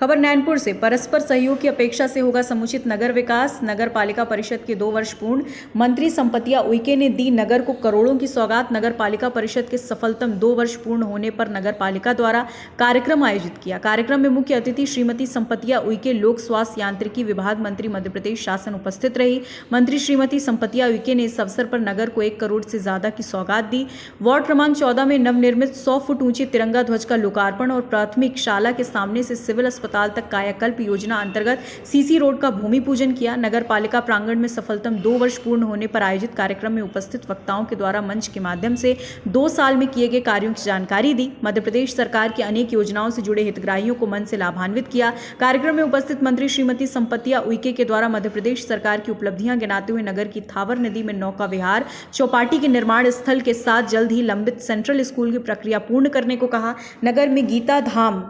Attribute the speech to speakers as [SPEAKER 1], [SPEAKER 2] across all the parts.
[SPEAKER 1] खबर नैनपुर से। परस्पर सहयोग की अपेक्षा से होगा समुचित नगर विकास। नगर पालिका परिषद के 2 वर्ष पूर्ण। मंत्री संपतिया उइके ने दी नगर को करोड़ों की सौगात। नगर पालिका परिषद के सफलतम 2 वर्ष पूर्ण होने पर नगर पालिका द्वारा कार्यक्रम आयोजित किया। कार्यक्रम में मुख्य अतिथि श्रीमती संपतिया उइके, लोक स्वास्थ्य यांत्रिकी विभाग मंत्री मध्य प्रदेश शासन उपस्थित रही। मंत्री श्रीमती संपतिया उइके ने इस अवसर पर नगर को 1 करोड़ से ज्यादा की सौगात दी। वार्ड क्रमांक 14 में नवनिर्मित 100 फुट ऊंचे तिरंगा ध्वज का लोकार्पण और प्राथमिक शाला के सामने से सिविल अस्पताल तक कायाकल्प योजना अंतर्गत सीसी रोड का भूमि पूजन किया। नगर पालिका प्रांगण में सफलतम 2 वर्ष पूर्ण होने पर आयोजित कार्यक्रम में उपस्थित वक्ताओं के द्वारा मंच के माध्यम से 2 साल में किए गए कार्यों की जानकारी दी। मध्य प्रदेश सरकार की अनेक योजनाओं से जुड़े हितग्राहियों को मन से लाभान्वित किया। कार्यक्रम में उपस्थित मंत्री श्रीमती संपतिया उइके के द्वारा मध्य प्रदेश सरकार की उपलब्धियां गिनाते हुए नगर की थावर नदी में नौका विहार, चौपाटी के निर्माण स्थल के साथ जल्द ही लंबित सेंट्रल स्कूल की प्रक्रिया पूर्ण करने को कहा। नगर में गीता धाम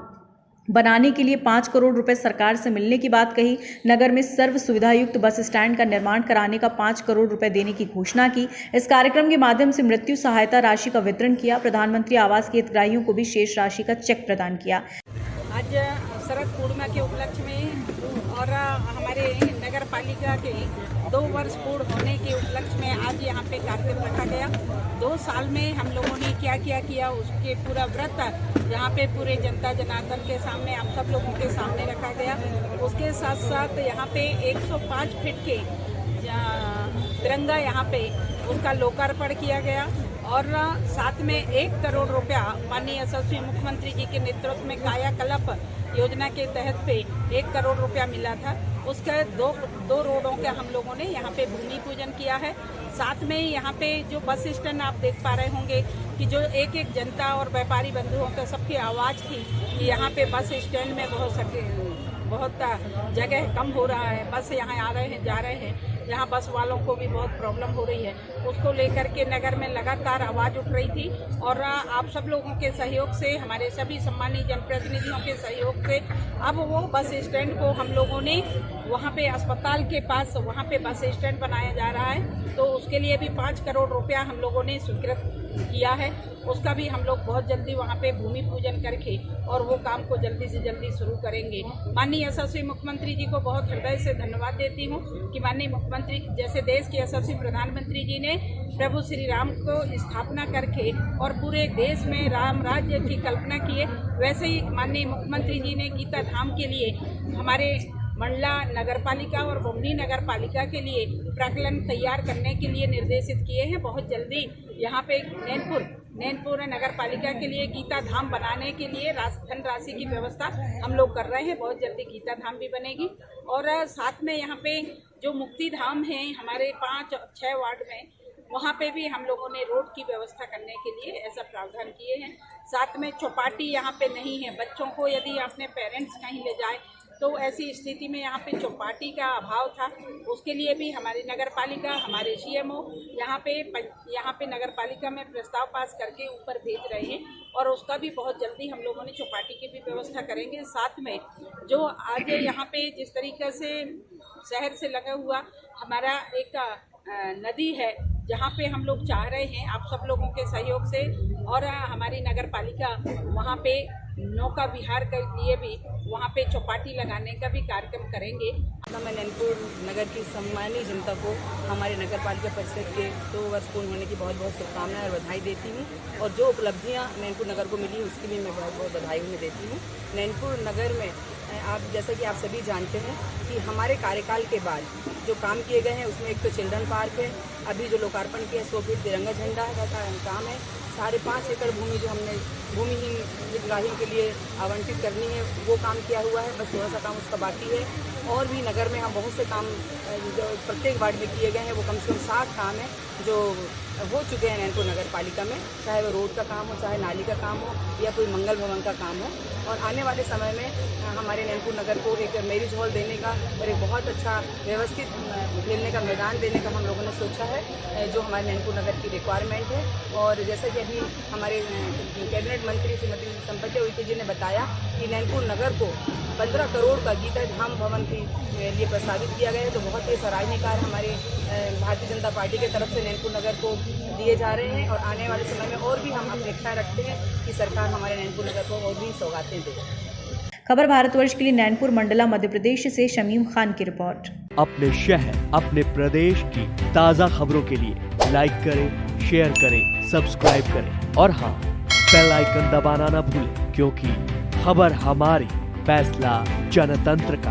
[SPEAKER 1] बनाने के लिए 5 करोड़ रुपए सरकार से मिलने की बात कही। नगर में सर्व सुविधायुक्त बस स्टैंड का निर्माण कराने का 5 करोड़ रुपए देने की घोषणा की। इस कार्यक्रम के माध्यम से मृत्यु सहायता राशि का वितरण किया। प्रधानमंत्री आवास के हितग्राहियों को भी शेष राशि का चेक प्रदान किया।
[SPEAKER 2] आज शरद पूर्णिमा के उपलक्ष्य में और हमारे नगर पालिका के 2 वर्ष पूर्ण होने के उपलक्ष्य में आज यहाँ पे कार्यक्रम रखा गया। 2 साल में हम लोगों ने क्या क्या किया उसके पूरा व्रत यहाँ पे पूरे जनता जनार्दन के सामने आप सब लोगों के सामने रखा गया। उसके साथ साथ यहाँ पे 105 फीट के तिरंगा यहाँ पे उसका लोकार्पण किया गया और साथ में 1 करोड़ रुपया माननीय यशस्वी मुख्यमंत्री जी के नेतृत्व में कायाकल्प योजना के तहत पे 1 करोड़ रुपया मिला था। उसके दो रोडों के हम लोगों ने यहाँ पे भूमि पूजन किया है। साथ में यहाँ पे जो बस स्टैंड आप देख पा रहे होंगे कि जो एक जनता और व्यापारी बंधुओं का सबकी आवाज़ थी कि यहाँ पे बस स्टैंड में बहुत जगह कम हो रहा है, बस यहाँ आ रहे हैं जा रहे हैं, यहाँ बस वालों को भी बहुत प्रॉब्लम हो रही है। उसको लेकर के नगर में लगातार आवाज़ उठ रही थी और आप सब लोगों के सहयोग से, हमारे सभी सम्मानित जनप्रतिनिधियों के सहयोग से अब वो बस स्टैंड को हम लोगों ने वहाँ पे अस्पताल के पास वहाँ पे बस स्टैंड बनाया जा रहा है। तो उसके लिए भी 5 करोड़ रुपया हम लोगों ने स्वीकृत किया है। उसका भी हम लोग बहुत जल्दी वहाँ पे भूमि पूजन करके और वो काम को जल्दी से जल्दी शुरू करेंगे। माननीय यशस्वी मुख्यमंत्री जी को बहुत हृदय से धन्यवाद देती हूँ कि माननीय मुख्यमंत्री जैसे देश के यशस्वी प्रधानमंत्री जी ने प्रभु श्री राम को स्थापना करके और पूरे देश में राम राज्य की कल्पना किए, वैसे ही माननीय मुख्यमंत्री जी ने गीता धाम के लिए हमारे मंडला नगर पालिका और बुमनी नगर पालिका के लिए प्राक्कलन तैयार करने के लिए निर्देशित किए हैं। बहुत जल्दी यहाँ पे नैनपुर नगर पालिका के लिए गीता धाम बनाने के लिए धन राशि की व्यवस्था हम लोग कर रहे हैं। बहुत जल्दी गीता धाम भी बनेगी और साथ में यहाँ पे जो मुक्ति धाम है हमारे 5-6 वार्ड में, वहाँ पे भी हम लोगों ने रोड की व्यवस्था करने के लिए ऐसा प्रावधान किए हैं। साथ में चौपाटी यहाँ पे नहीं है, बच्चों को यदि अपने पेरेंट्स कहीं ले जाए तो ऐसी स्थिति में यहाँ पे चौपाटी का अभाव था। उसके लिए भी हमारी नगर पालिका, हमारे सीएमओ यहाँ पे नगर पालिका में प्रस्ताव पास करके ऊपर भेज रहे हैं और उसका भी बहुत जल्दी हम लोगों ने चौपाटी की भी व्यवस्था करेंगे। साथ में जो आज यहाँ पे जिस तरीके से शहर से लगा हुआ हमारा एक नदी है, जहाँ पे हम लोग चाह रहे हैं आप सब लोगों के सहयोग से और हमारी नगर पालिका वहाँ पे नौका विहार के लिए भी वहाँ पे चौपाटी लगाने का भी कार्यक्रम करेंगे।
[SPEAKER 3] मैं नैनपुर नगर की सम्मानित जनता को हमारे नगर पालिका परिषद के 2 वर्ष पूर्ण होने की बहुत बहुत शुभकामनाएं और बधाई देती हूँ और जो उपलब्धियाँ नैनपुर नगर को मिली उसकी भी मैं बहुत बहुत बधाई उन्हें देती हूँ। नैनपुर नगर में जैसा कि आप सभी जानते हैं कि हमारे कार्यकाल के बाद जो काम किए गए हैं उसमें एक तो चिल्ड्रन पार्क है, अभी जो लोकार्पण किया 100 फीट तिरंगा झंडा का काम है, 5.5 एकड़ भूमि जो हमने भूमिहीन हितग्राहियों के लिए आवंटित करनी है वो काम किया हुआ है। बस थोड़ा सा काम उसका बाकी है और भी नगर में हम बहुत से काम जो प्रत्येक वार्ड में किए गए हैं वो कम से कम 60 काम है जो हो चुके हैं नैनपुर नगर पालिका में, चाहे वो रोड का काम हो, चाहे नाली का काम हो या कोई मंगल भवन का काम हो। और आने वाले समय में हमारे नैनपुर नगर को एक मैरिज हॉल देने का और एक बहुत अच्छा व्यवस्थित खेलने का मैदान देने का हम लोगों ने सोचा है, जो हमारे नैनपुर नगर की रिक्वायरमेंट है। और जैसा कि अभी हमारे कैबिनेट मंत्री श्रीमती संपतिया उइके जी ने बताया कि नैनपुर नगर को 15 करोड़ का गीता धाम भवन के लिए प्रस्तावित किया गया है, तो बहुत ही सराहनीय कार्य हमारे भारतीय जनता पार्टी की तरफ से नैनपुर नगर को दिए जा रहे हैं। और आने वाले समय में और भी हम अपेक्षा रखते हैं कि सरकार हमारे नैनपुर नगर को और भी सौगातें दे।
[SPEAKER 1] खबर भारतवर्ष के लिए नैनपुर मंडला मध्य प्रदेश से शमीम खान की रिपोर्ट।
[SPEAKER 4] अपने शहर अपने प्रदेश की ताज़ा खबरों के लिए लाइक करें, शेयर करें, सब्सक्राइब करें और हाँ, बेल आइकन दबाना ना भूलें, क्योंकि खबर हमारी, फैसला जनतंत्र का।